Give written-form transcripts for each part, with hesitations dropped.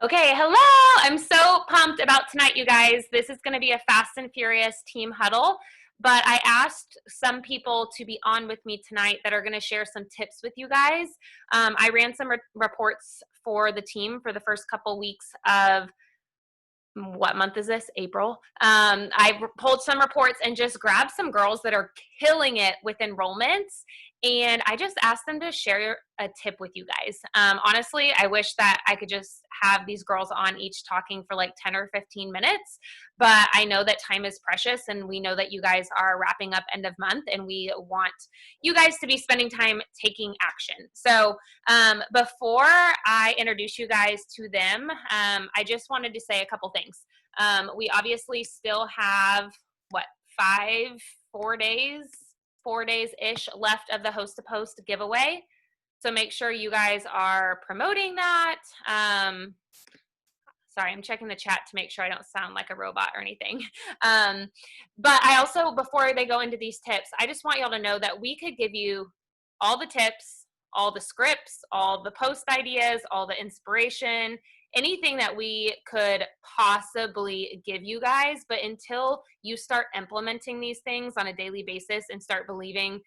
Okay, hello. I'm so pumped about tonight, you guys. This is going to be a fast and furious team huddle, but I asked some people to be on with me tonight that are going to share some tips with you guys. I ran some reports for the team for the first couple weeks of what month is this? April. I pulled some reports and just grabbed some girls that are killing it with enrollments. And I just asked them to share a tip with you guys. Honestly, I wish that I could just have these girls on each talking for like 10 or 15 minutes. But I know that time is precious, and we know that you guys are wrapping up end of month, and we want you guys to be spending time taking action. So before I introduce you guys to them, I just wanted to say a couple things. We obviously still have, what, 4 days-ish left of the Host to Post giveaway. So make sure you guys are promoting that. Sorry, I'm checking the chat to make sure I don't sound like a robot or anything. But I also, before they go into these tips, I just want y'all to know that we could give you all the tips, all the scripts, all the post ideas, all the inspiration, anything that we could possibly give you guys. But until you start implementing these things on a daily basis and start believing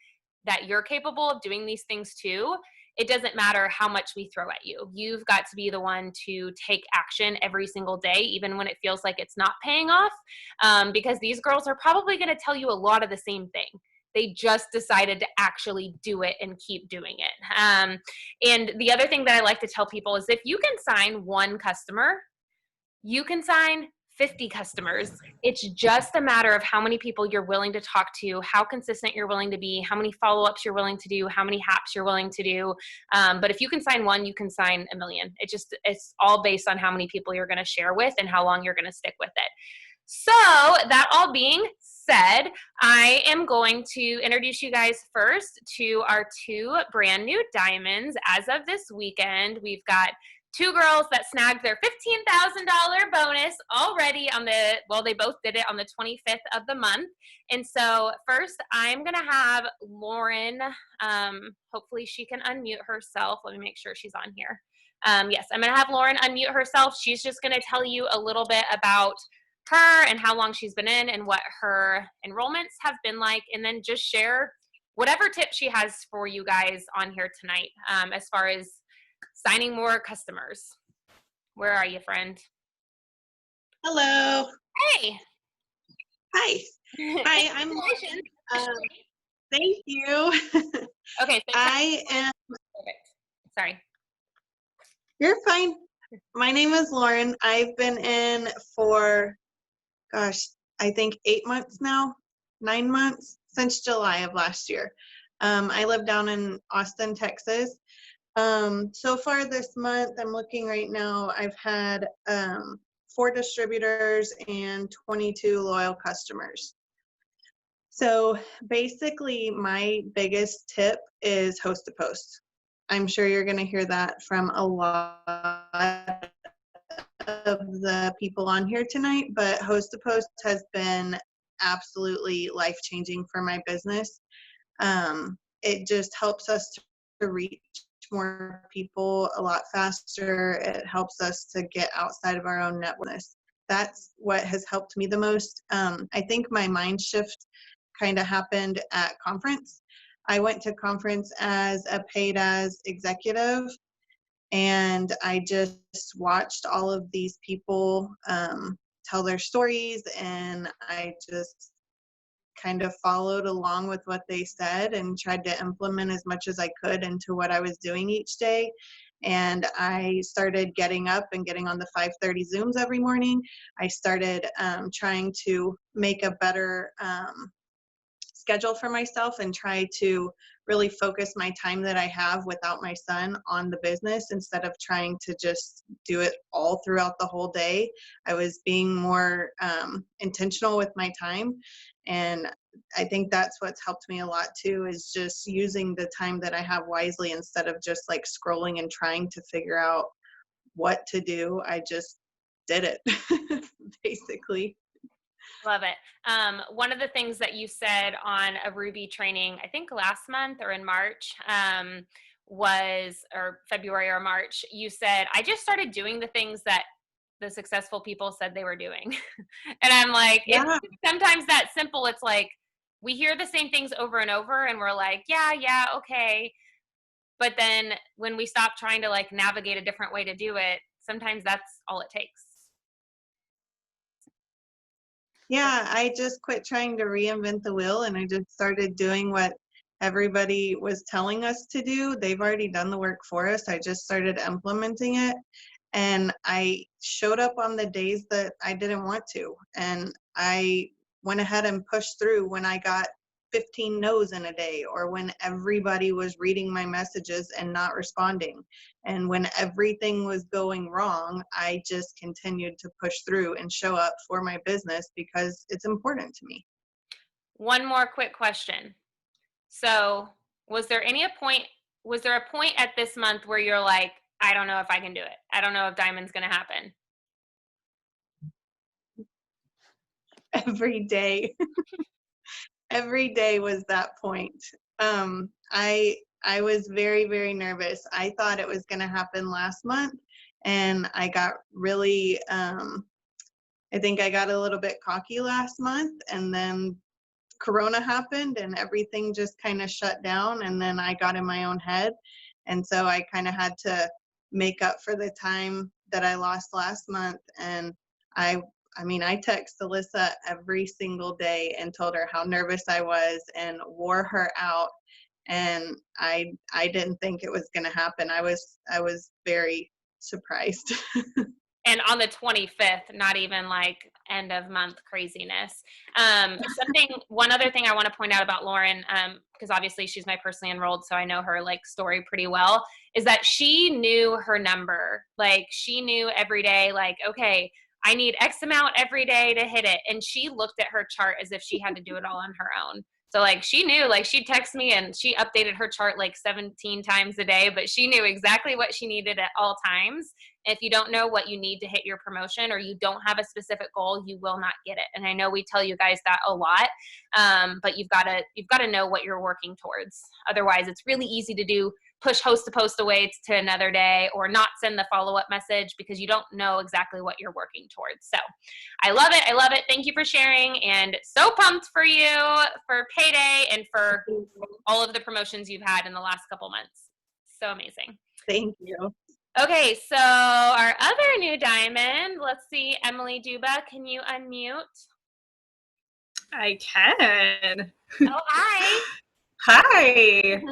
that you're capable of doing these things too, it doesn't matter how much we throw at you. You've got to be the one to take action every single day, even when it feels like it's not paying off, because these girls are probably going to tell you a lot of the same thing. They just decided to actually do it and keep doing it. And the other thing that I like to tell people is if you can sign one customer, you can sign 50 customers. It's just a matter of how many people you're willing to talk to, how consistent you're willing to be, how many follow-ups you're willing to do, how many haps you're willing to do. But if you can sign one, you can sign a million. It's all based on how many people you're going to share with and how long you're going to stick with it. So that all being said, I am going to introduce you guys first to our two brand new diamonds. As of this weekend, we've got two girls that snagged their $15,000 bonus already they both did it on the 25th of the month. And so first I'm going to have Lauren, hopefully she can unmute herself. Let me make sure she's on here. Yes, I'm going to have Lauren unmute herself. She's just going to tell you a little bit about her and how long she's been in and what her enrollments have been like, and then just share whatever tip she has for you guys on here tonight, as far as signing more customers. Where are you, friend? Hello. Hey. Hi. Hi, I'm Lauren. Thank you. Okay. I am. Perfect. Sorry. You're fine. My name is Lauren. I've been in for, I think 8 months now, 9 months, since July of last year. I live down in Austin, Texas. So far this month, I'm looking right now, I've had 4 distributors and 22 loyal customers. So basically, my biggest tip is Host to Post. I'm sure you're going to hear that from a lot of the people on here tonight, but Host to Post has been absolutely life-changing for my business. It just helps us to reach more people a lot faster. It helps us to get outside of our own network. That's what has helped me the most. I think my mind shift kind of happened at conference. I went to conference as a paid as executive, and I just watched all of these people tell their stories, and I just kind of followed along with what they said and tried to implement as much as I could into what I was doing each day. And I started getting up and getting on the 5:30 Zooms every morning. I started trying to make a better schedule for myself and try to really focus my time that I have without my son on the business instead of trying to just do it all throughout the whole day. I was being more intentional with my time. And I think that's what's helped me a lot too, is just using the time that I have wisely instead of just like scrolling and trying to figure out what to do. I just did it, basically. Love it. One of the things that you said on a Ruby training, I think last month or in March, was, or February or March, you said, I just started doing the things that the successful people said they were doing. And I'm like, it's Yeah. sometimes that simple. It's like, we hear the same things over and over and we're like, yeah, okay. But then when we stop trying to like navigate a different way to do it, sometimes that's all it takes. Yeah, I just quit trying to reinvent the wheel and I just started doing what everybody was telling us to do. They've already done the work for us. I just started implementing it. And I showed up on the days that I didn't want to. And I went ahead and pushed through when I got 15 no's in a day, or when everybody was reading my messages and not responding. And when everything was going wrong, I just continued to push through and show up for my business because it's important to me. One more quick question. So was there a point at this month where you're like, I don't know if I can do it. I don't know if Diamond's going to happen. Every day. Every day was that point. I was very, very nervous. I thought it was going to happen last month, and I got really I think I got a little bit cocky last month, and then Corona happened and everything just kind of shut down, and then I got in my own head, and so I kind of had to make up for the time that I lost last month. And I I mean, I text Alyssa every single day and told her how nervous I was and wore her out. And I didn't think it was going to happen. I was very surprised. And on the 25th, not even like end of month craziness. One other thing I want to point out about Lauren, because obviously she's my personally enrolled, so I know her like story pretty well, is that she knew her number. Like she knew every day, like, okay, I need X amount every day to hit it. And she looked at her chart as if she had to do it all on her own. So like she knew, like she'd text me and she updated her chart like 17 times a day, but she knew exactly what she needed at all times. If you don't know what you need to hit your promotion, or you don't have a specific goal, you will not get it. And I know we tell you guys that a lot, but you've got to know what you're working towards. Otherwise, it's really easy to do push host to post away to another day, or not send the follow-up message because you don't know exactly what you're working towards. So I love it. I love it. Thank you for sharing, and so pumped for you for payday and for all of the promotions you've had in the last couple months. So amazing. Thank you. Okay, so our other new diamond, let's see, Emily Duba, can you unmute? I can. Oh, hi. Hi. Okay.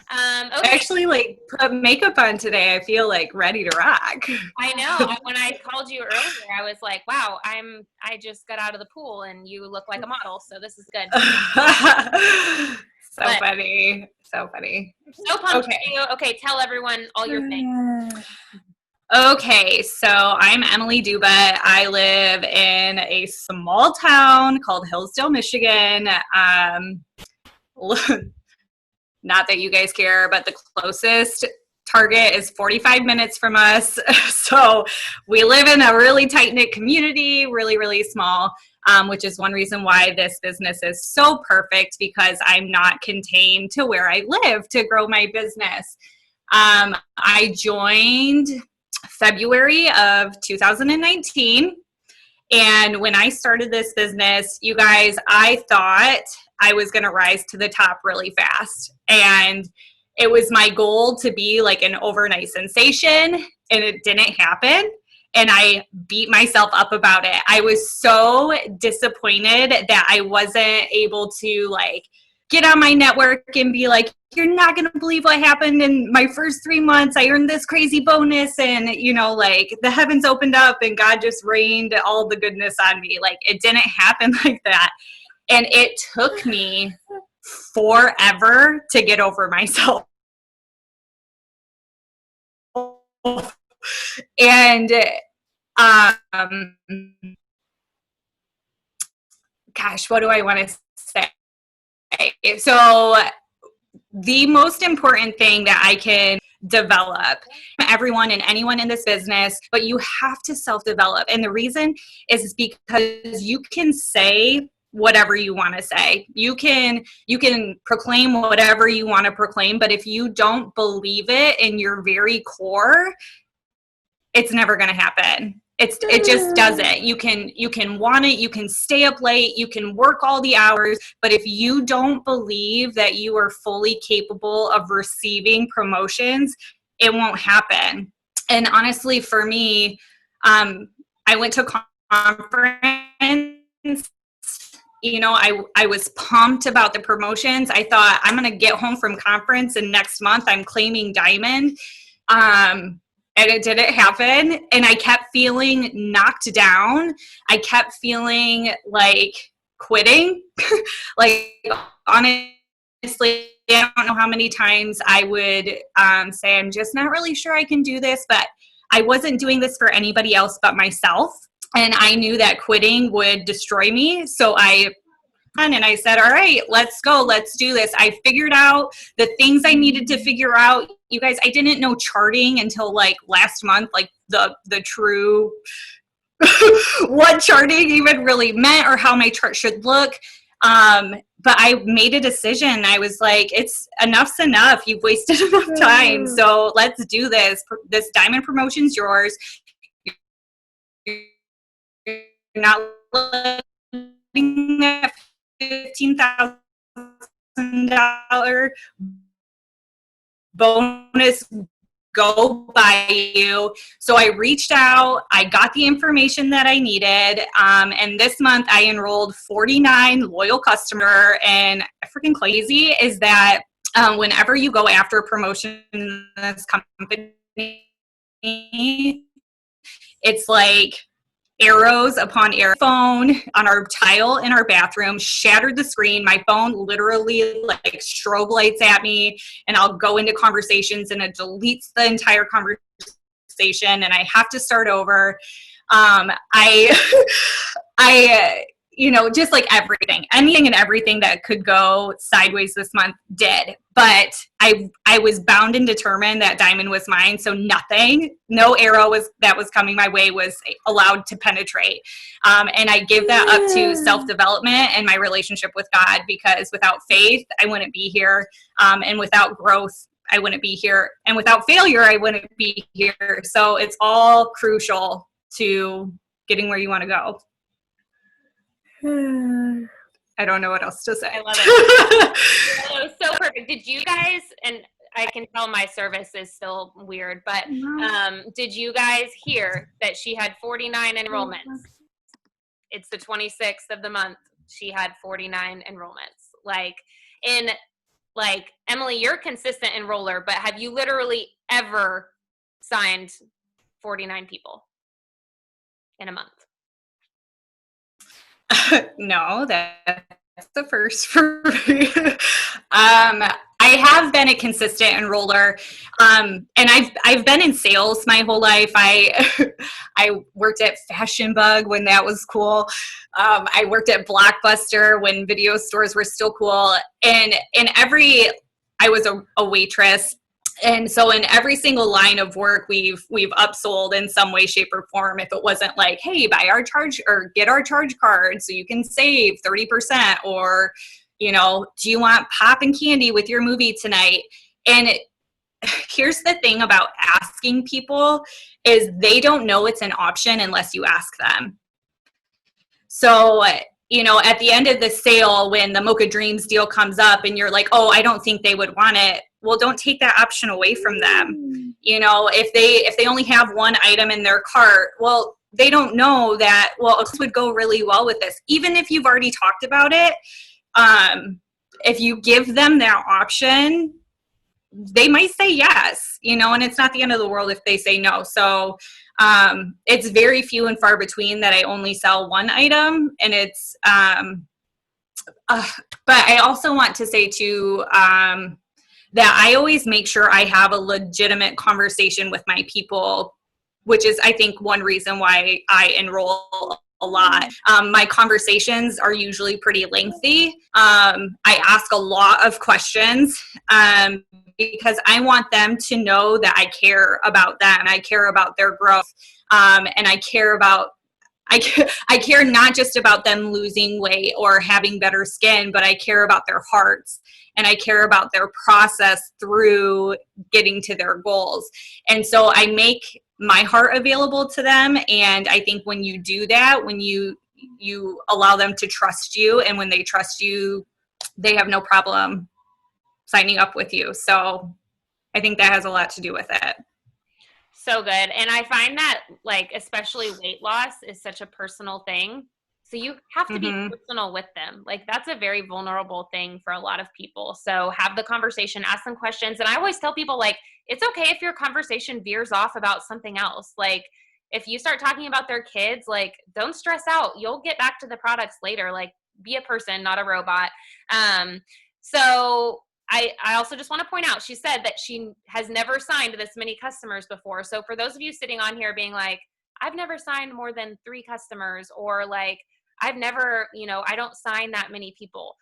I actually like put makeup on today. I feel like ready to rock. I know. When I called you earlier, I was like, wow, I just got out of the pool and you look like a model, so this is good. So funny. So funny. So pumped for you. Okay, tell everyone all your things. Okay, so I'm Emily Duba. I live in a small town called Hillsdale, Michigan. Not that you guys care, but the closest Target is 45 minutes from us. So we live in a really tight-knit community, really, really small, which is one reason why this business is so perfect, because I'm not contained to where I live to grow my business. I joined February of 2019. And when I started this business, you guys, I thought I was going to rise to the top really fast. And it was my goal to be like an overnight sensation, and it didn't happen. And I beat myself up about it. I was so disappointed that I wasn't able to like get on my network and be like, you're not going to believe what happened in my first 3 months. I earned this crazy bonus, and, you know, like the heavens opened up and God just rained all the goodness on me. Like it didn't happen like that. And it took me forever to get over myself. And, gosh, what do I want to say? So the most important thing that I can develop, everyone and anyone in this business, but you have to self-develop. And the reason is because you can say whatever you want to say. You can proclaim whatever you want to proclaim, but if you don't believe it in your very core, it's never going to happen. It just doesn't. You can want it, you can stay up late, you can work all the hours, but if you don't believe that you are fully capable of receiving promotions, it won't happen. And honestly, for me, I went to conference. You know, I was pumped about the promotions. I thought, I'm going to get home from conference and next month I'm claiming diamond. And it didn't happen. And I kept feeling knocked down. I kept feeling like quitting. Like, honestly, I don't know how many times I would say, I'm just not really sure I can do this, but I wasn't doing this for anybody else but myself. And I knew that quitting would destroy me. So I said, all right, let's go. Let's do this. I figured out the things I needed to figure out. You guys, I didn't know charting until like last month, like the true what charting even really meant or how my chart should look. But I made a decision. I was like, enough's enough. You've wasted enough time. So let's do this. This diamond promotion's yours. You're not letting that $15,000 bonus go by you. So I reached out, I got the information that I needed. And this month I enrolled 49 loyal customer. And freaking crazy is that whenever you go after a promotion in this company, it's like arrows upon arrow. Phone on our tile in our bathroom shattered the screen. My phone literally like strobe lights at me, and I'll go into conversations and it deletes the entire conversation and I have to start over. You know, just like anything and everything that could go sideways this month did. But I was bound and determined that diamond was mine. So no arrow that was coming my way was allowed to penetrate. And I give that up to self-development and my relationship with God, because without faith, I wouldn't be here. And without growth, I wouldn't be here. And without failure, I wouldn't be here. So it's all crucial to getting where you want to go. I don't know what else to say. I love it. That was so perfect. Did you guys, and I can tell my service is still weird, but did you guys hear that she had 49 enrollments? It's the 26th of the month. She had 49 enrollments. Like Emily, you're a consistent enroller, but have you literally ever signed 49 people in a month? No, that's the first for me. I have been a consistent enroller, and I've been in sales my whole life. I worked at Fashion Bug when that was cool. I worked at Blockbuster when video stores were still cool, and I was a waitress. And so in every single line of work, we've upsold in some way, shape, or form. If it wasn't like, hey, buy our charge or get our charge card so you can save 30%, or, you know, do you want pop and candy with your movie tonight? And here's the thing about asking people is they don't know it's an option unless you ask them. So, you know, at the end of the sale, when the Mocha Dreams deal comes up and you're like, oh, I don't think they would want it. Well, don't take that option away from them. You know, if they only have one item in their cart, well, they don't know that, well, this would go really well with this. Even if you've already talked about it, if you give them that option, they might say yes, you know, and it's not the end of the world if they say no. So it's very few and far between that I only sell one item, and it's, but I also want to say too, that I always make sure I have a legitimate conversation with my people, which is, I think, one reason why I enroll a lot. My conversations are usually pretty lengthy. I ask a lot of questions because I want them to know that I care about them. I care about their growth. And I I care not just about them losing weight or having better skin, but I care about their hearts and I care about their process through getting to their goals. And so I make my heart available to them. And I think when you do that, when you allow them to trust you, and when they trust you, they have no problem signing up with you. So I think that has a lot to do with it. So good. And I find that, like, especially weight loss is such a personal thing. So you have to be personal with them. Like, that's a very vulnerable thing for a lot of people. So have the conversation, ask them questions. And I always tell people, like, it's okay if your conversation veers off about something else. Like, if you start talking about their kids, like, don't stress out. You'll get back to the products later. Like, be a person, not a robot. So I also just want to point out, she said that she has never signed this many customers before. So for those of you sitting on here being like, I've never signed more than 3 customers, or like, I've never, I don't sign that many people.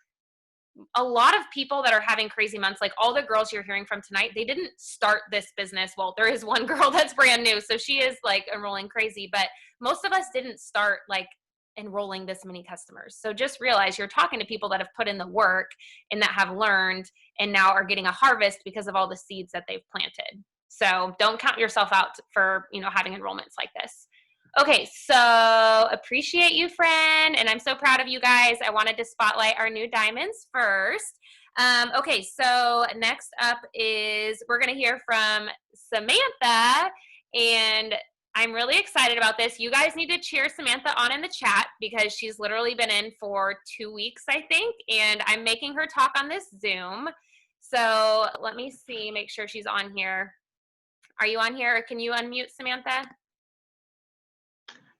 A lot of people that are having crazy months, like all the girls you're hearing from tonight, they didn't start this business. Well, there is one girl that's brand new, so she is like enrolling crazy, but most of us didn't start like enrolling this many customers. So just realize you're talking to people that have put in the work and that have learned and now are getting a harvest because of all the seeds that they've planted. So don't count yourself out for, having enrollments like this. Okay, so appreciate you, friend, and I'm so proud of you guys. I wanted to spotlight our new diamonds first. Okay, so next up is we're going to hear from Samantha, and I'm really excited about this. You guys need to cheer Samantha on in the chat because she's literally been in for 2 weeks, I think, and I'm making her talk on this Zoom. So let me see, make sure she's on here. Are you on here? Or can you unmute, Samantha?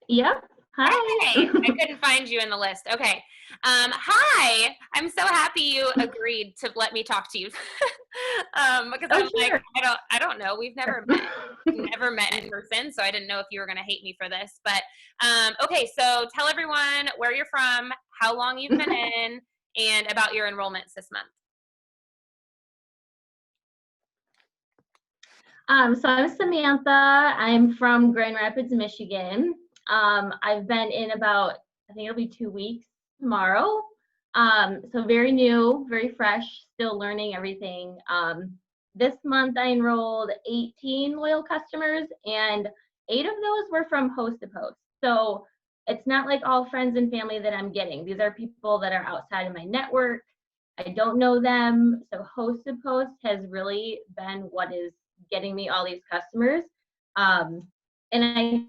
Yep. Hi. Hey, I couldn't find you in the list. Okay. Hi. I'm so happy you agreed to let me talk to you. Because I'm like, I don't know. We've never met in person, so I didn't know if you were going to hate me for this. But okay, so tell everyone where you're from, how long you've been in, and about your enrollments this month. So I'm Samantha. I'm from Grand Rapids, Michigan. I've been in about, I think it'll be 2 weeks tomorrow. So very new, very fresh, still learning everything. This month I enrolled 18 loyal customers, and 8 of those were from host to host. So it's not like all friends and family that I'm getting. These are people that are outside of my network. I don't know them. So host to host has really been what is getting me all these customers. And I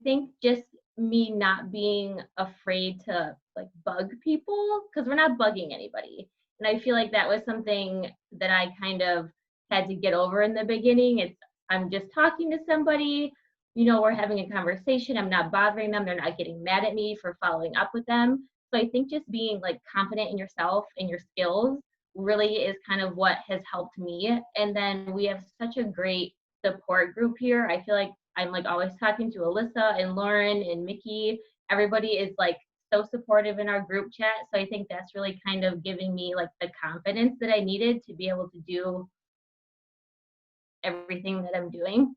think just me not being afraid to like bug people, because we're not bugging anybody. And I feel like that was something that I kind of had to get over in the beginning. I'm just talking to somebody, we're having a conversation. I'm not bothering them. They're not getting mad at me for following up with them. So I think just being like confident in yourself and your skills really is kind of what has helped me. And then we have such a great support group here. I feel like I'm like always talking to Alyssa and Lauren and Mickey. Everybody is like so supportive in our group chat. So I think that's really kind of giving me like the confidence that I needed to be able to do everything that I'm doing.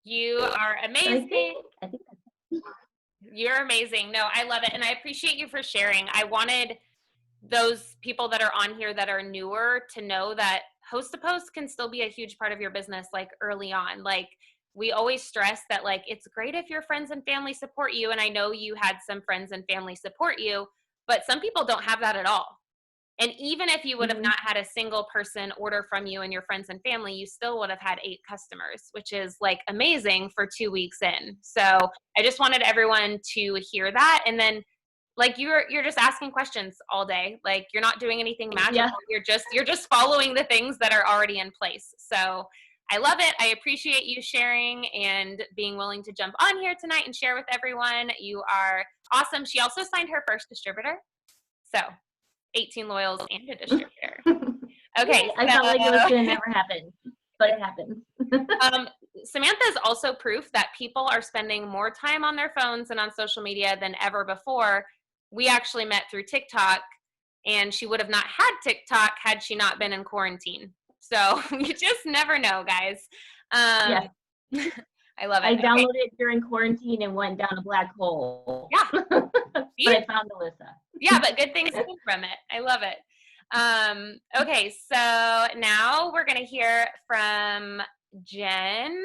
You are amazing. I think You're amazing. No, I love it. And I appreciate you for sharing. I wanted those people that are on here that are newer to know that host to post can still be a huge part of your business, like early on. Like we always stress that like, it's great if your friends and family support you. And I know you had some friends and family support you, but some people don't have that at all. And even if you would have not had a single person order from you and your friends and family, you still would have had 8 customers, which is like amazing for 2 weeks in. So I just wanted everyone to hear that. And then like you're just asking questions all day. Like you're not doing anything magical. Yeah. You're just following the things that are already in place. So I love it. I appreciate you sharing and being willing to jump on here tonight and share with everyone. You are awesome. She also signed her first distributor. So 18 loyals and a distributor. Okay. I felt like it was going to never happen, but it happened. Samantha is also proof that people are spending more time on their phones and on social media than ever before. We actually met through TikTok, and she would have not had TikTok had she not been in quarantine. So you just never know, guys. Yeah. I love it. I downloaded it during quarantine and went down a black hole. Yeah. But I found Alyssa. Yeah, but good things came from it. I love it. Okay, so now we're going to hear from Jen.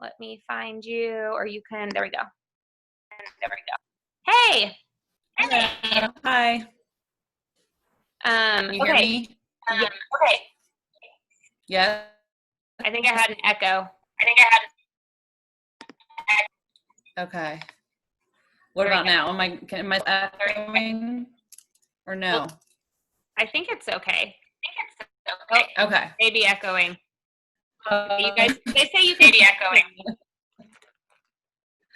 Let me find you, or you can, there we go. There we go. Hey. Hello. Hi. Can you hear Okay. me? Yeah. Okay. Yeah. I think I had an echo. Okay. What There we about go. now? Am I echoing or no? I think it's okay. Oh, Okay. maybe echoing. You guys, they say you can be echoing.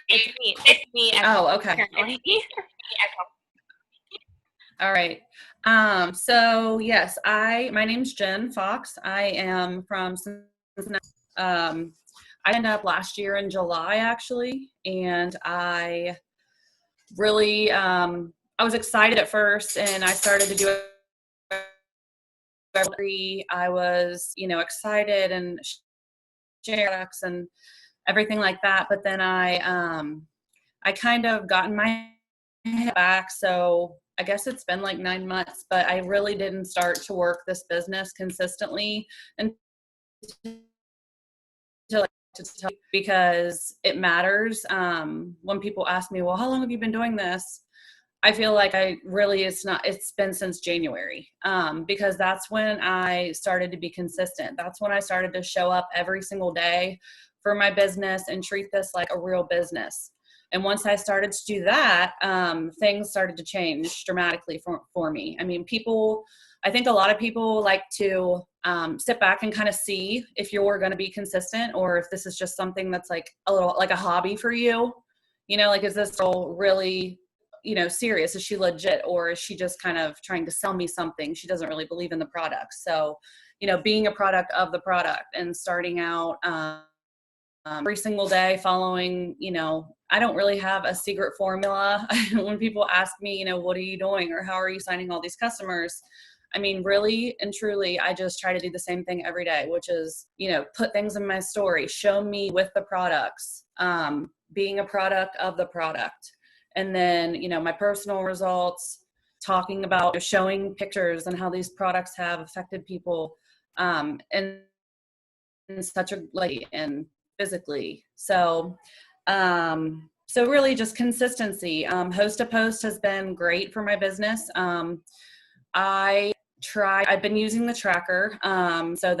It's me echoing. Oh, okay. Apparently. All right. So yes, my name's Jen Fox. I am from Cincinnati. I ended up last year in July actually, and I really I was excited at first, and I started to do it. I was, excited and share products and everything like that. But then I kind of gotten my head back. So I guess it's been like 9 months, but I really didn't start to work this business consistently until because it matters. When people ask me, well, how long have you been doing this? I feel like it's been since January, because that's when I started to be consistent. That's when I started to show up every single day for my business and treat this like a real business. And once I started to do that, things started to change dramatically for me. I mean, I think a lot of people like to sit back and kind of see if you're going to be consistent or if this is just something that's like a little like a hobby for you. Like, is this all really, serious? Is she legit, or is she just kind of trying to sell me something? She doesn't really believe in the product. So, being a product of the product and starting out every single day following, I don't really have a secret formula. When people ask me, what are you doing or how are you signing all these customers? I mean, really and truly, I just try to do the same thing every day, which is, put things in my story, show me with the products, being a product of the product. And then, my personal results, talking about showing pictures and how these products have affected people in such a like and physically. So really just consistency. Host to post has been great for my business. I've been using the tracker. So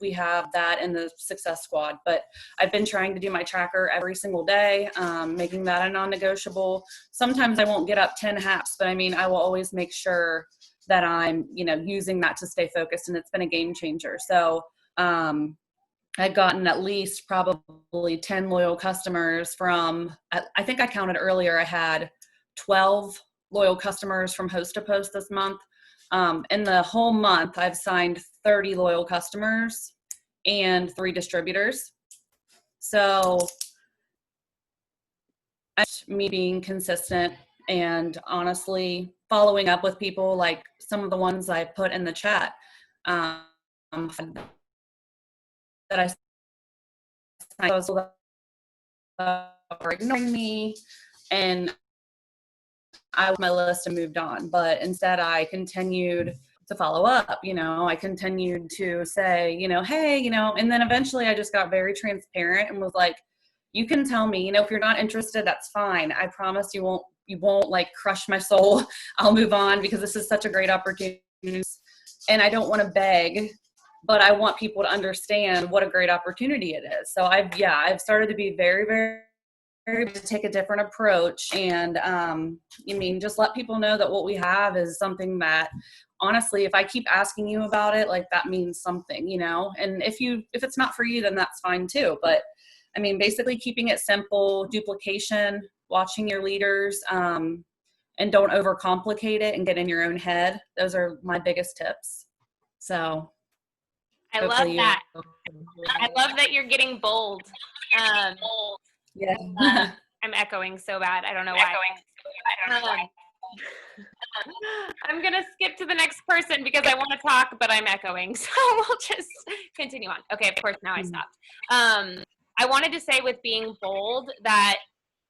we have that in the Success Squad, but I've been trying to do my tracker every single day, making that a non-negotiable. Sometimes I won't get up 10 haps, but I mean, I will always make sure that I'm, using that to stay focused, and it's been a game changer. So, I've gotten at least probably 10 loyal customers I think I counted earlier, I had 12 loyal customers from Host to Post this month. In the whole month, I've signed 30 loyal customers and 3 distributors. So me being consistent and honestly following up with people, like some of the ones I put in the chat, that I was ignoring me, and I was my list and moved on. But instead, I continued to follow up. I continued to say, hey, and then eventually I just got very transparent and was like, you can tell me, if you're not interested, that's fine. I promise you won't like crush my soul. I'll move on because this is such a great opportunity, and I don't want to beg, but I want people to understand what a great opportunity it is. So I've started to be very, very, very to take a different approach, and just let people know that what we have is something that honestly, if I keep asking you about it, like that means something, and if it's not for you, then that's fine too. But I mean, basically keeping it simple, duplication, watching your leaders, and don't overcomplicate it and get in your own head. Those are my biggest tips. So I love that. I love that you're getting bold. Yeah. I'm echoing so bad. I don't know why. I'm going to skip to the next person because I want to talk, but I'm echoing. So we'll just continue on. Okay, of course, now I stopped. I wanted to say with being bold that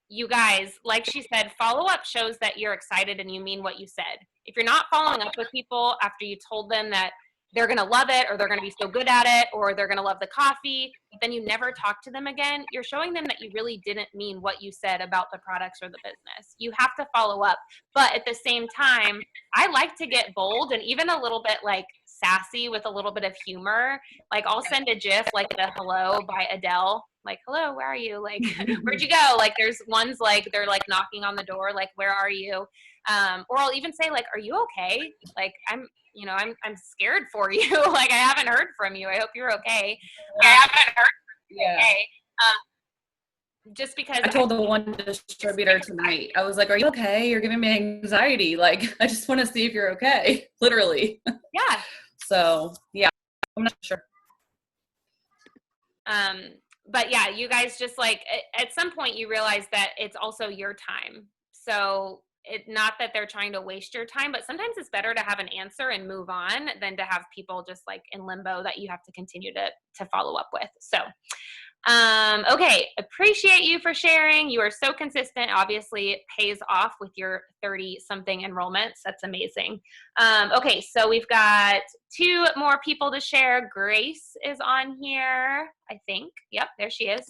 you guys, like she said, follow up shows that you're excited and you mean what you said. If you're not following up with people after you told them that they're going to love it or they're going to be so good at it or they're going to love the coffee, then you never talk to them again, you're showing them that you really didn't mean what you said about the products or the business. You have to follow up. But at the same time, I like to get bold and even a little bit like sassy with a little bit of humor. Like I'll send a GIF like the Hello by Adele. Like, hello, where are you? Like, where'd you go? Like, there's ones like they're like knocking on the door, like, where are you? Or I'll even say like, are you okay? Like, I'm scared for you. Like, I haven't heard from you. I hope you're okay. I haven't heard from you. Okay. Just because I told the one distributor tonight, I was like, are you okay? You're giving me anxiety. Like, I just want to see if you're okay. Literally. Yeah. So yeah, I'm not sure. But yeah, you guys just like at some point you realize that it's also your time. So not that they're trying to waste your time, but sometimes it's better to have an answer and move on than to have people just like in limbo that you have to continue to follow up with. So, okay. Appreciate you for sharing. You are so consistent. Obviously it pays off with your 30 something enrollments. That's amazing. Okay. So we've got 2 more people to share. Grace is on here, I think. Yep. There she is.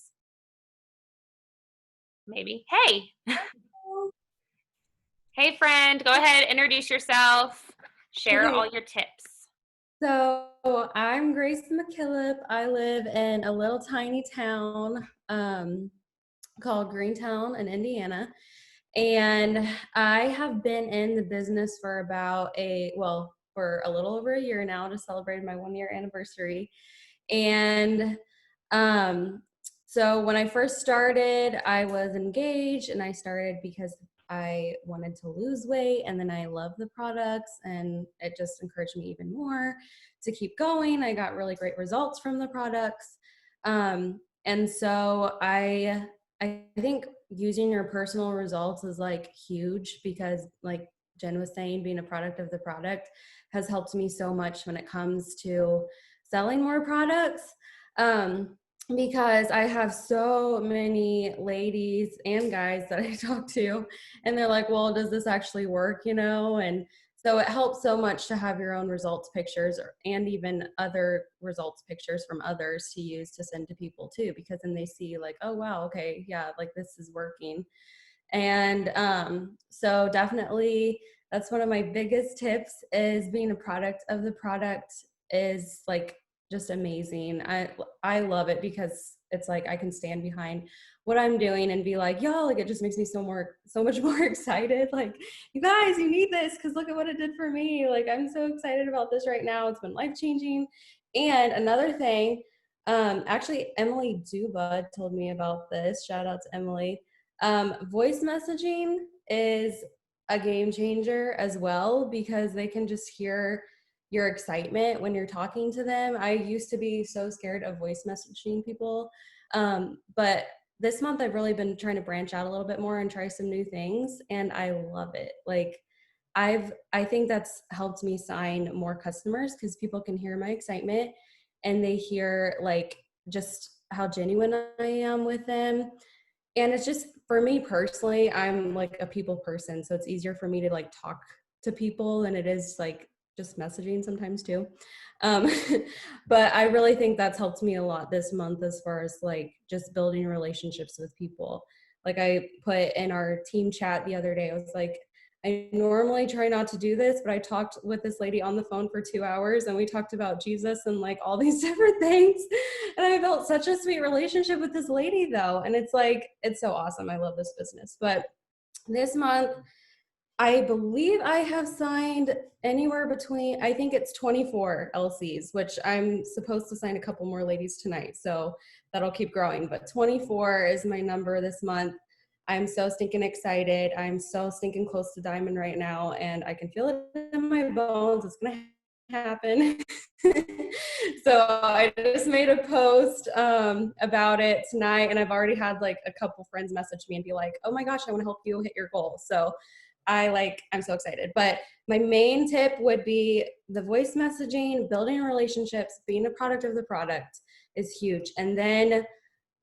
Maybe. Hey. Hey friend, go ahead, introduce yourself, share all your tips. So I'm Grace Mckillip. I live in a little tiny town called Greentown in Indiana. And I have been in the business for for a little over a year now. Just celebrated my 1-year anniversary. And so when I first started, I was engaged, and I started because I wanted to lose weight, and then I love the products, and it just encouraged me even more to keep going. I got really great results from the products. And so I think using your personal results is like huge, because like Jen was saying, being a product of the product has helped me so much when it comes to selling more products. Because I have so many ladies and guys that I talk to, and they're like, well, does this actually work, And so it helps so much to have your own results pictures and even other results pictures from others to use to send to people too, because then they see like, oh, wow, okay, yeah, like this is working. And so definitely that's one of my biggest tips, is being a product of the product is like just amazing. I love it, because it's like I can stand behind what I'm doing and be like, y'all, like it just makes me so much more excited. Like, you guys, you need this, because look at what it did for me. Like, I'm so excited about this right now. It's been life-changing. And another thing, actually Emily Duba told me about this. Shout out to Emily. Voice messaging is a game changer as well, because they can just hear your excitement when you're talking to them. I used to be so scared of voice messaging people, but this month I've really been trying to branch out a little bit more and try some new things, and I love it. Like, I think that's helped me sign more customers, because people can hear my excitement and they hear like just how genuine I am with them. And it's just, for me personally, I'm like a people person, so it's easier for me to like talk to people than it is like just messaging sometimes too. But I really think that's helped me a lot this month, as far as like just building relationships with people. Like I put in our team chat the other day, I was like, I normally try not to do this, but I talked with this lady on the phone for 2 hours, and we talked about Jesus and like all these different things. And I built such a sweet relationship with this lady though. And it's like, it's so awesome. I love this business. But this month, I believe I have signed anywhere between, I think it's 24 LCs, which I'm supposed to sign a couple more ladies tonight. So that'll keep growing. But 24 is my number this month. I'm so stinking excited. I'm so stinking close to diamond right now, and I can feel it in my bones. It's going to happen. So I just made a post about it tonight, and I've already had like a couple friends message me and be like, oh my gosh, I want to help you hit your goal. So I'm so excited. But my main tip would be the voice messaging, building relationships, being a product of the product is huge. And then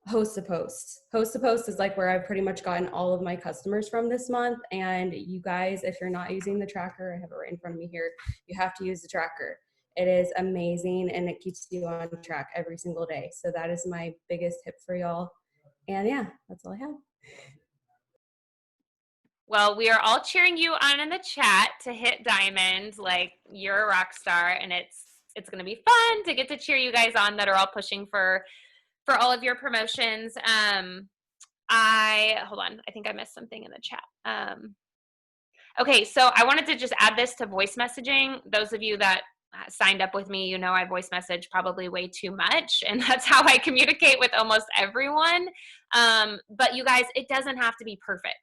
Host to Post. Host to Post is like where I've pretty much gotten all of my customers from this month. And you guys, if you're not using the tracker, I have it right in front of me here, you have to use the tracker. It is amazing and it keeps you on track every single day. So that is my biggest tip for y'all. And yeah, that's all I have. Well, we are all cheering you on in the chat to hit diamond. Like, you're a rock star, and it's going to be fun to get to cheer you guys on that are all pushing for all of your promotions. Hold on, I think I missed something in the chat. Okay, so I wanted to just add this to voice messaging. Those of you that signed up with me, you know I voice message probably way too much, and that's how I communicate with almost everyone. But you guys, it doesn't have to be perfect.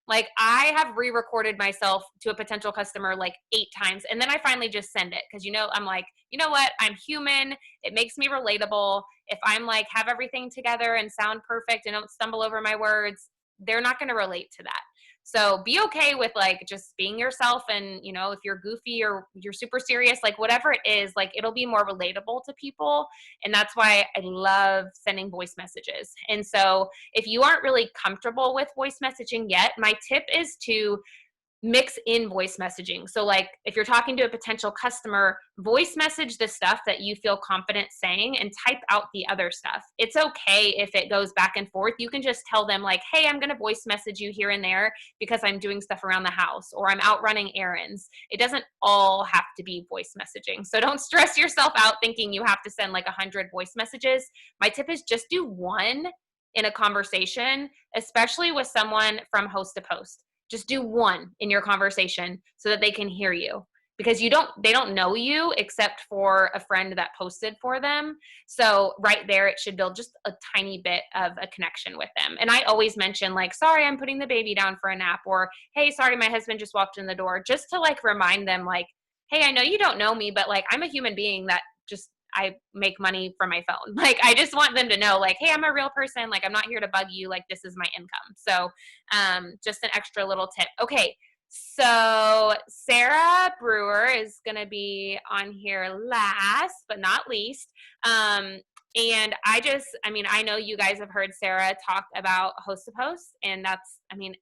Like, I have re-recorded myself to a potential customer like 8 times, and then I finally just send it because, I'm like, you know what? I'm human. It makes me relatable. If I'm like, have everything together and sound perfect and don't stumble over my words, they're not going to relate to that. So be okay with like just being yourself, and if you're goofy or you're super serious, like whatever it is, like it'll be more relatable to people. And that's why I love sending voice messages. And so if you aren't really comfortable with voice messaging yet, my tip is to mix in voice messaging. So like if you're talking to a potential customer, voice message the stuff that you feel confident saying and type out the other stuff. It's okay if it goes back and forth. You can just tell them like, hey, I'm going to voice message you here and there because I'm doing stuff around the house or I'm out running errands. It doesn't all have to be voice messaging. So don't stress yourself out thinking you have to send like 100 voice messages. My tip is just do one in a conversation, especially with someone from host to post. Just do one in your conversation so that they can hear you, because they don't know you except for a friend that posted for them. So right there, it should build just a tiny bit of a connection with them. And I always mention like, sorry, I'm putting the baby down for a nap, or hey, sorry, my husband just walked in the door, just to like remind them like, hey, I know you don't know me, but like I'm a human being that I make money from my phone. Like, I just want them to know, like, hey, I'm a real person. Like, I'm not here to bug you. Like, this is my income. So, just an extra little tip. Okay. So Sarah Brewer is going to be on here last, but not least. And I know you guys have heard Sarah talk about host to post, and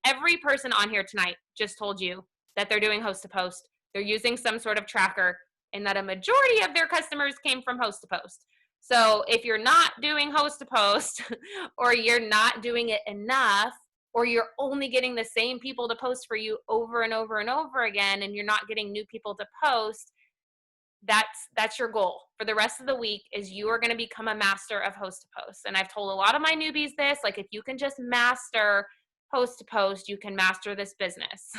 every person on here tonight just told you that they're doing host to post. They're using some sort of tracker, and that a majority of their customers came from host to post. So if you're not doing host to post, or you're not doing it enough, or you're only getting the same people to post for you over and over and over again, and you're not getting new people to post, that's your goal for the rest of the week, is you are going to become a master of host to post. And I've told a lot of my newbies this, like, if you can just master host to post, you can master this business.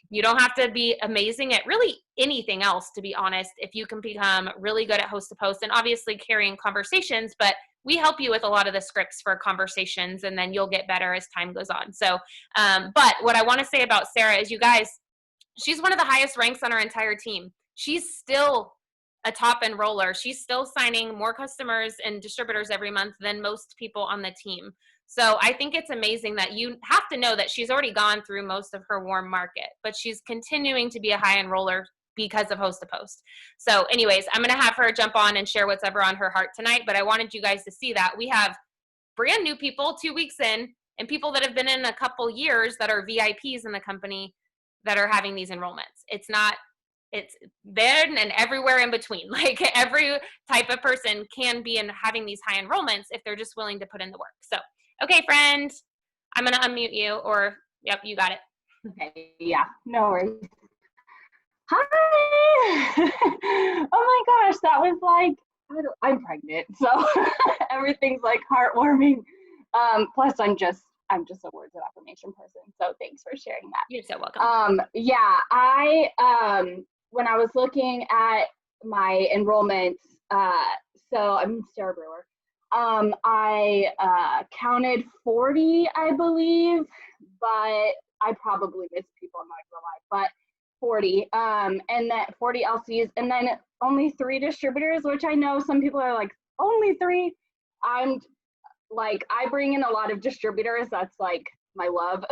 You don't have to be amazing at really anything else, to be honest, if you can become really good at host to post, and obviously carrying conversations, but we help you with a lot of the scripts for conversations, and then you'll get better as time goes on. So, but what I want to say about Sarah is, you guys, she's one of the highest ranks on our entire team. She's still a top enroller. She's still signing more customers and distributors every month than most people on the team. So I think it's amazing that you have to know that she's already gone through most of her warm market, but she's continuing to be a high enroller because of host to post. So anyways, I'm going to have her jump on and share what's ever on her heart tonight, but I wanted you guys to see that we have brand new people 2 weeks in, and people that have been in a couple years that are VIPs in the company that are having these enrollments. It's there and everywhere in between. Like, every type of person can be in having these high enrollments if they're just willing to put in the work. So, okay, friend, I'm going to unmute you, or, yep, you got it. Okay, yeah, no worries. Hi! Oh my gosh, that was like, I'm pregnant, so everything's like heartwarming. Plus, I'm just a words of affirmation person, so thanks for sharing that. You're so welcome. Yeah, I when I was looking at my enrollments, so I'm Sarah Brewer. I counted 40, I believe, but I probably missed people, I'm not gonna lie, but 40, and that 40 LCs, and then only 3 distributors, which I know some people are like, only 3. I'm like, I bring in a lot of distributors. That's like my love.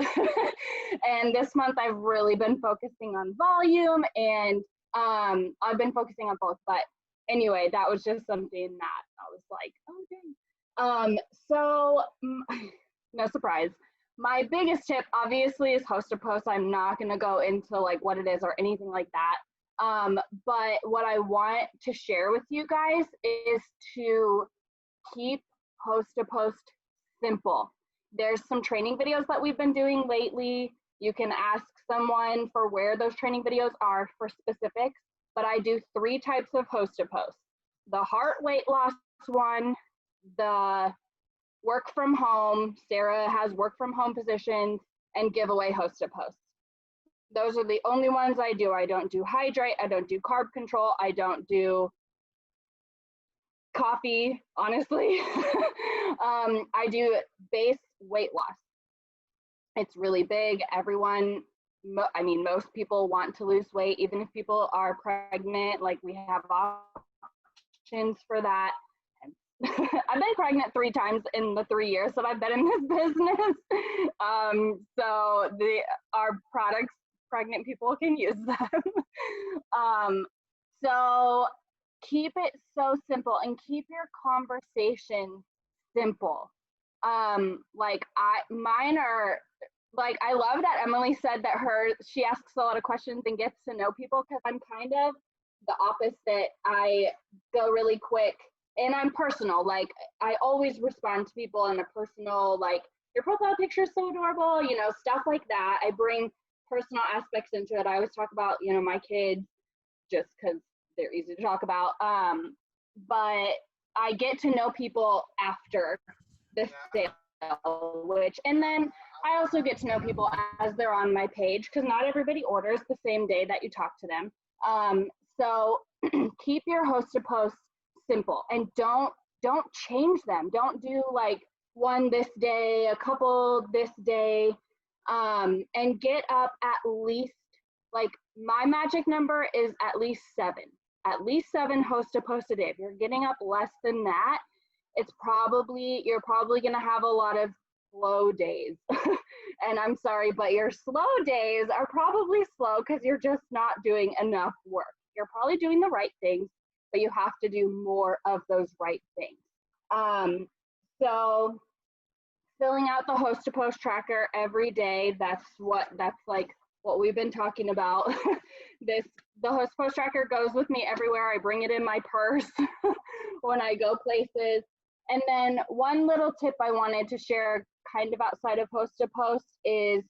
And this month I've really been focusing on volume, and I've been focusing on both. But anyway, that was just something that I was like, oh dang. So no surprise. My biggest tip obviously is host to post. I'm not going to go into like what it is or anything like that. But what I want to share with you guys is to keep host to post simple. There's some training videos that we've been doing lately. You can ask someone for where those training videos are for specifics, but I do 3 types of host to post. The heart weight loss one, the work from home, Sarah has work from home positions, and giveaway host to post. Those are the only ones I do. I don't do hydrate, I don't do carb control, I don't do coffee, honestly. I do base weight loss. It's really big. Everyone, I mean, most people want to lose weight, even if people are pregnant, like we have options for that. I've been pregnant 3 times in the 3 years that I've been in this business. So our products, pregnant people can use them. So keep it so simple and keep your conversation simple. Mine are like, I love that Emily said that she asks a lot of questions and gets to know people, because I'm kind of the opposite. I go really quick and I'm personal. Like, I always respond to people in a personal, like, your profile picture is so adorable, you know, stuff like that. I bring personal aspects into it. I always talk about, you know, my kids just because they're easy to talk about. But I get to know people after the sale, and then I also get to know people as they're on my page, because not everybody orders the same day that you talk to them. So keep your host to post simple, and don't change them. Don't do like one this day, a couple this day, and get up at least, like, my magic number is at least 7 host to post a day. If you're getting up less than that, you're probably going to have a lot of slow days. And I'm sorry, but your slow days are probably slow because you're just not doing enough work. You're probably doing the right things, but you have to do more of those right things. So filling out the host to post tracker every day, that's like what we've been talking about. The host post tracker goes with me everywhere. I bring it in my purse when I go places. And then one little tip I wanted to share kind of outside of host to post is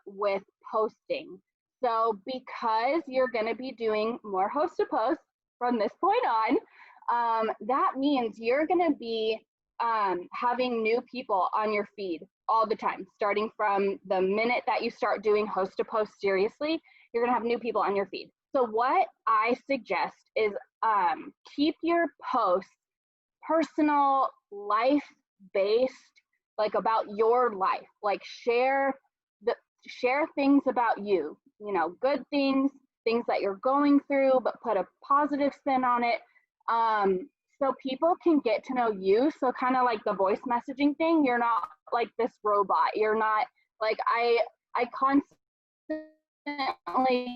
with posting. So because you're going to be doing more host to post from this point on, that means you're going to be having new people on your feed all the time. Starting from the minute that you start doing host to post seriously, you're going to have new people on your feed. So what I suggest is keep your posts personal, life-based, like about your life. Like share things about you, you know, good things that you're going through, but put a positive spin on it. So people can get to know you. So kind of like the voice messaging thing, you're not like this robot. You're not like, I constantly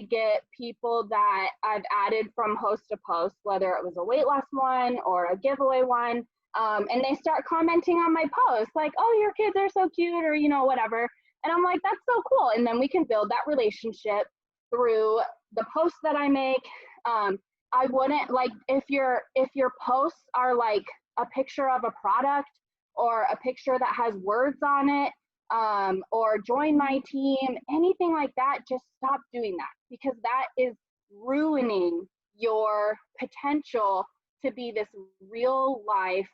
get people that I've added from host to post, whether it was a weight loss one or a giveaway one, and they start commenting on my post like, oh, your kids are so cute, or, you know, whatever. And I'm like, that's so cool. And then we can build that relationship through the posts that I make. I wouldn't, like, if your posts are like a picture of a product or a picture that has words on it, or join my team, anything like that, just stop doing that, because that is ruining your potential to be this real life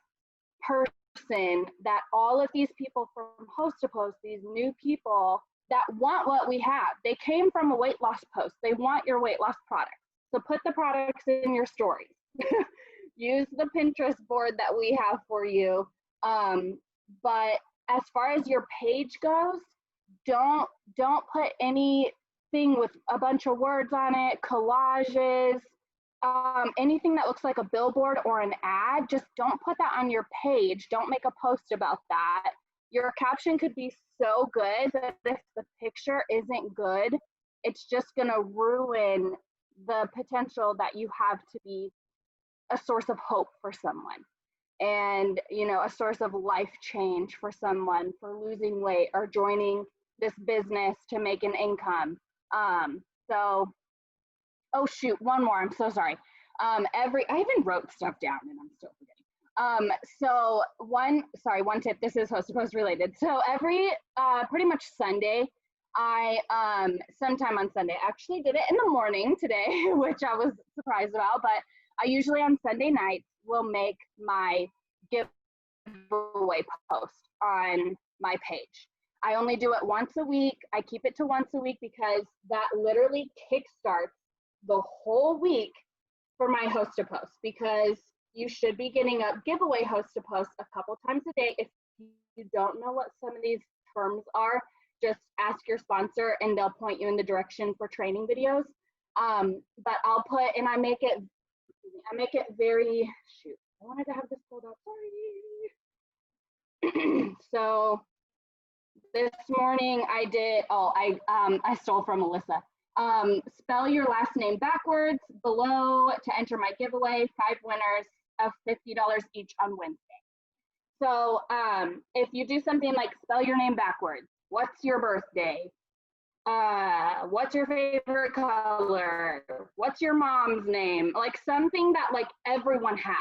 person that all of these people from host to post, these new people that want what we have, they came from a weight loss post. They want your weight loss product. So put the products in your stories. Use the Pinterest board that we have for you. But as far as your page goes, don't put anything with a bunch of words on it, collages, anything that looks like a billboard or an ad. Just don't put that on your page. Don't make a post about that. Your caption could be so good, but if the picture isn't good, it's just gonna ruin the potential that you have to be a source of hope for someone. and, you know, a source of life change for someone for losing weight or joining this business to make an income. So, oh shoot, one more, I'm so sorry. I even wrote stuff down and I'm still forgetting. So one tip, this is host to post related. So every, pretty much Sunday, sometime on Sunday, I actually did it in the morning today, which I was surprised about, but I usually on Sunday nights will make my giveaway post on my page. I only do it once a week. I keep it to once a week because that literally kickstarts the whole week for my host to post, because you should be getting a giveaway host to post a couple times a day. If you don't know what some of these terms are, just ask your sponsor and they'll point you in the direction for training videos. But I'll put, and I make it very, shoot, I wanted to have this pulled up, sorry. So this morning I did, I stole from Melissa. Spell your last name backwards below to enter my giveaway, 5 winners of $50 each on Wednesday. So if you do something like spell your name backwards, what's your birthday? What's your favorite color? What's your mom's name? Like something that like everyone has.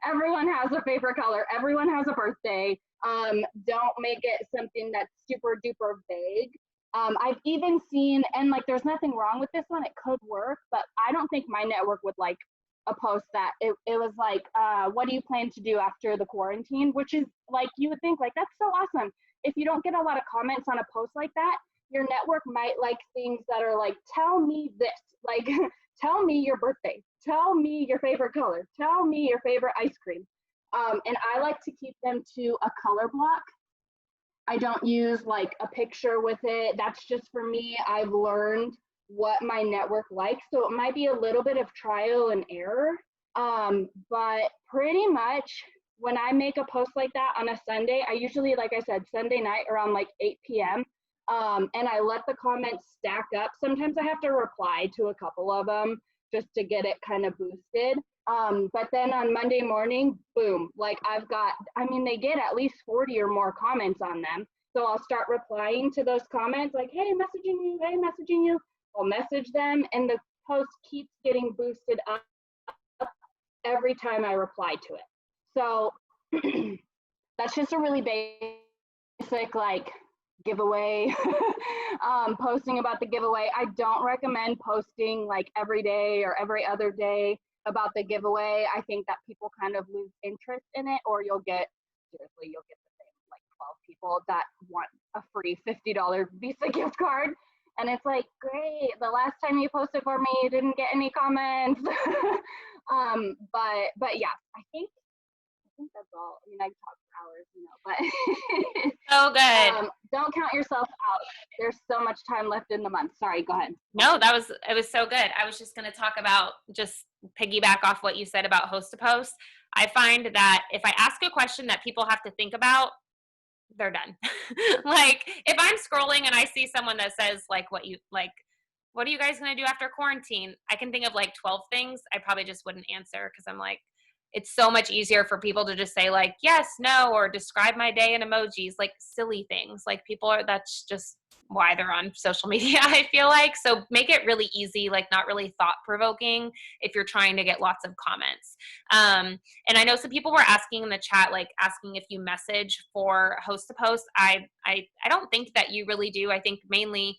Everyone has a favorite color. Everyone has a birthday. Don't make it something that's super duper vague. I've even seen, and like there's nothing wrong with this one, it could work, but I don't think my network would like a post that it was like, what do you plan to do after the quarantine? Which is like, you would think like, that's so awesome. If you don't get a lot of comments on a post like that, your network might like things that are like, tell me this, like, tell me your birthday, tell me your favorite color, tell me your favorite ice cream. And I like to keep them to a color block. I don't use like a picture with it. That's just for me. I've learned what my network likes. So it might be a little bit of trial and error. But pretty much when I make a post like that on a Sunday, I usually, like I said, Sunday night around like 8 p.m. And I let the comments stack up. Sometimes I have to reply to a couple of them just to get it kind of boosted. But then on Monday morning, boom, like they get at least 40 or more comments on them. So I'll start replying to those comments like, hey, messaging you. I'll message them and the post keeps getting boosted up every time I reply to it. So that's just a really basic like giveaway, posting about the giveaway. I don't recommend posting like every day or every other day about the giveaway. I think that people kind of lose interest in it, or you'll get the same like 12 people that want a free $50 Visa gift card. And it's like, great, the last time you posted for me, you didn't get any comments. But yeah, I think that's all. I mean, I can talk for hours, but So good. Don't count yourself out. There's so much time left in the month. Sorry, go ahead. No, it was so good. I was just going to talk about, just piggyback off what you said about host to post. I find that if I ask a question that people have to think about, they're done. Like if I'm scrolling and I see someone that says like, what are you guys going to do after quarantine? I can think of like 12 things. I probably just wouldn't answer because I'm like, it's so much easier for people to just say like, yes, no, or describe my day in emojis, like silly things. Like that's just why they're on social media, I feel like. So make it really easy, like not really thought provoking if you're trying to get lots of comments. And I know some people were asking in the chat, like asking if you message for host to post. I don't think that you really do. I think mainly,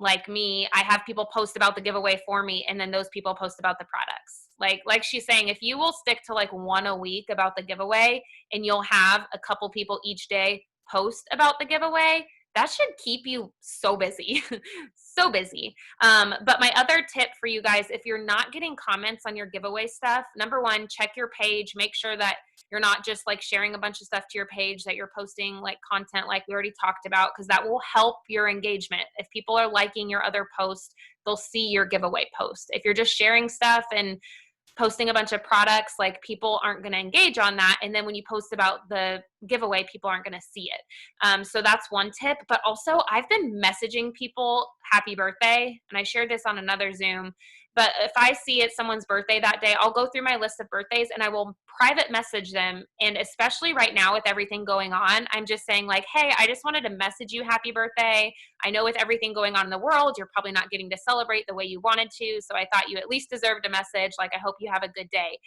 like me, I have people post about the giveaway for me, and then those people post about the products. Like she's saying, if you will stick to like one a week about the giveaway, and you'll have a couple people each day post about the giveaway, that should keep you so busy, so busy. But my other tip for you guys, if you're not getting comments on your giveaway stuff, number one, check your page, make sure that you're not just like sharing a bunch of stuff to your page, that you're posting like content like we already talked about, because that will help your engagement. If people are liking your other posts, they'll see your giveaway post. If you're just sharing stuff and posting a bunch of products, like people aren't going to engage on that. And then when you post about the giveaway, people aren't going to see it. So that's one tip. But also I've been messaging people happy birthday, and I shared this on another Zoom, But if I see it's someone's birthday that day, I'll go through my list of birthdays and I will private message them. And especially right now with everything going on, I'm just saying like, hey, I just wanted to message you happy birthday. I know with everything going on in the world, you're probably not getting to celebrate the way you wanted to. So I thought you at least deserved a message. Like, I hope you have a good day.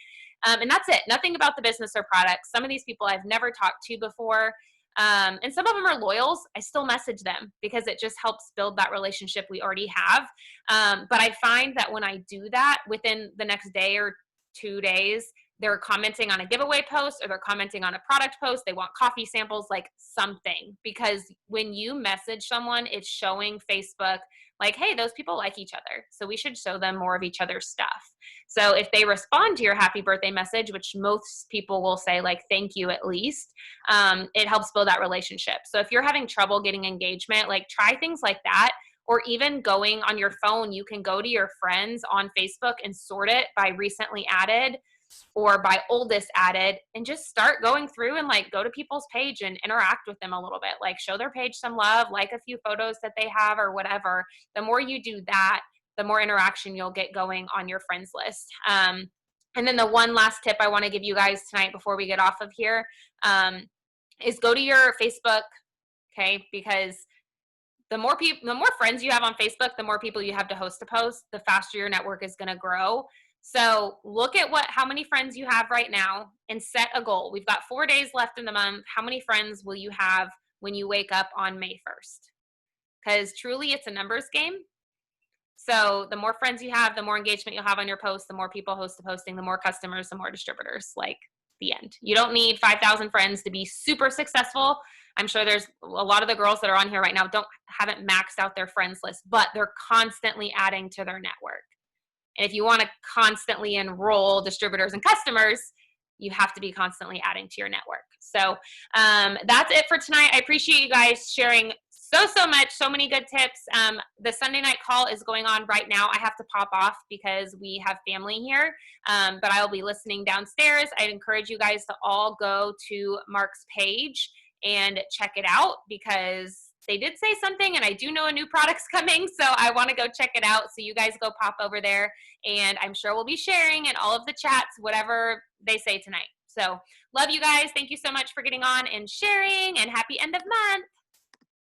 And that's it. Nothing about the business or product. Some of these people I've never talked to before. And some of them are loyals. I still message them because it just helps build that relationship we already have. But I find that when I do that, within the next day or 2 days, they're commenting on a giveaway post or they're commenting on a product post. They want coffee samples, like something. Because when you message someone, it's showing Facebook like, hey, those people like each other. So we should show them more of each other's stuff. So if they respond to your happy birthday message, which most people will say like, thank you at least, it helps build that relationship. So if you're having trouble getting engagement, like try things like that. Or even going on your phone, you can go to your friends on Facebook and sort it by recently added or by oldest added, and just start going through and like go to people's page and interact with them a little bit, like show their page some love, like a few photos that they have or whatever. The more you do that, the more interaction you'll get going on your friends list. And then the one last tip I want to give you guys tonight before we get off of here is go to your Facebook, okay? Because the more friends you have on Facebook, the more people you have to host a post, the faster your network is going to grow. So look at how many friends you have right now and set a goal. We've got 4 days left in the month. How many friends will you have when you wake up on May 1st? Because truly it's a numbers game. So the more friends you have, the more engagement you'll have on your posts, the more people host the posting, the more customers, the more distributors, like the end. You don't need 5,000 friends to be super successful. I'm sure there's a lot of the girls that are on here right now haven't maxed out their friends list, but they're constantly adding to their network. And if you want to constantly enroll distributors and customers, you have to be constantly adding to your network. So that's it for tonight. I appreciate you guys sharing so much, so many good tips. The Sunday night call is going on right now. I have to pop off because we have family here, but I will be listening downstairs. I'd encourage you guys to all go to Mark's page and check it out because they did say something and I do know a new product's coming, so I want to go check it out. So you guys go pop over there and I'm sure we'll be sharing in all of the chats, whatever they say tonight. So love you guys. Thank you so much for getting on and sharing, and happy end of month.